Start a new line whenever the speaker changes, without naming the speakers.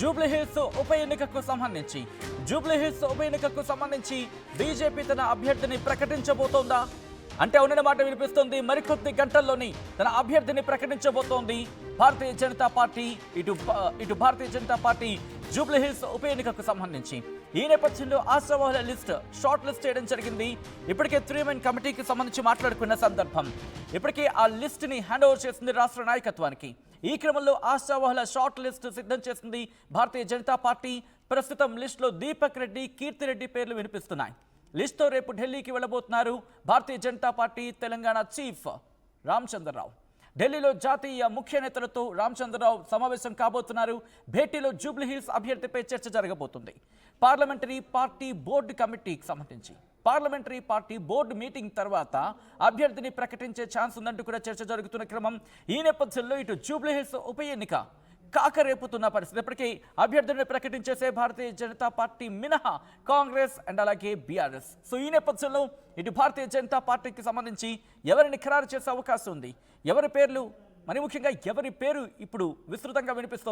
జూబ్లీహిల్స్ ఉప ఎన్నికకు సంబంధించి బీజేపీ తన అభ్యర్థిని ప్రకటించబోతోందా అంటే ఉన్న మాట వినిపిస్తుంది. మరికొద్ది గంటల్లోనే తన అభ్యర్థిని ప్రకటించబోతోంది భారతీయ జనతా పార్టీ. ఇటు భారతీయ జనతా పార్టీ జూబ్లీహిల్స్ ఉప ఎన్నికకు సంబంధించి ఈ నేపథ్యంలో ఆశావాహుల షార్ట్ లిస్ట్ చేయడం జరిగింది. ఇప్పటికే 3-man కమిటీకి సంబంధించి మాట్లాడుకున్న సందర్భం. ఇప్పటికే ఆ లిస్ట్ ని హ్యాండ్ ఓవర్ చేసింది రాష్ట్ర నాయకత్వానికి. ఈ క్రమంలో ఆశావాహుల షార్ట్ లిస్ట్ సిద్ధం చేసింది భారతీయ జనతా పార్టీ. ప్రస్తుతం లిస్ట్ లో దీపక్ రెడ్డి, కీర్తిరెడ్డి పేర్లు వినిపిస్తున్నాయి. లిస్ట్ తో రేపు ఢిల్లీకి వెళ్లబోతున్నారు భారతీయ జనతా పార్టీ తెలంగాణ చీఫ్ రామచంద్రరావు. ఢిల్లీలో జాతీయ ముఖ్య నేతలతో రామచంద్రరావు సమావేశం కాబోతున్నారు. భేటీలో జూబ్లీహిల్స్ అభ్యర్థిపై చర్చ జరగబోతుంది. పార్లమెంటరీ పార్టీ బోర్డు కమిటీకి సంబంధించి పార్లమెంటరీ పార్టీ బోర్డు మీటింగ్ తర్వాత అభ్యర్థిని ప్రకటించే ఛాన్స్ ఉందంటూ కూడా చర్చ జరుగుతున్న క్రమం. ఈ నేపథ్యంలో ఇటు జూబ్లీహిల్స్ ఉప ఎన్నిక కాకరేపుతున్న పరిస్థితి. ఇప్పటికీ అభ్యర్థులను ప్రకటించేసే భారతీయ జనతా పార్టీ మినహా కాంగ్రెస్ అండ్ అలాగే బీఆర్ఎస్. సో ఈ నేపథ్యంలో ఇటు భారతీయ జనతా పార్టీకి సంబంధించి ఎవరిని ఖరారు చేసే అవకాశం ఉంది, ఎవరి పేర్లు, మరి ముఖ్యంగా ఎవరి పేరు ఇప్పుడు విస్తృతంగా వినిపిస్తోంది.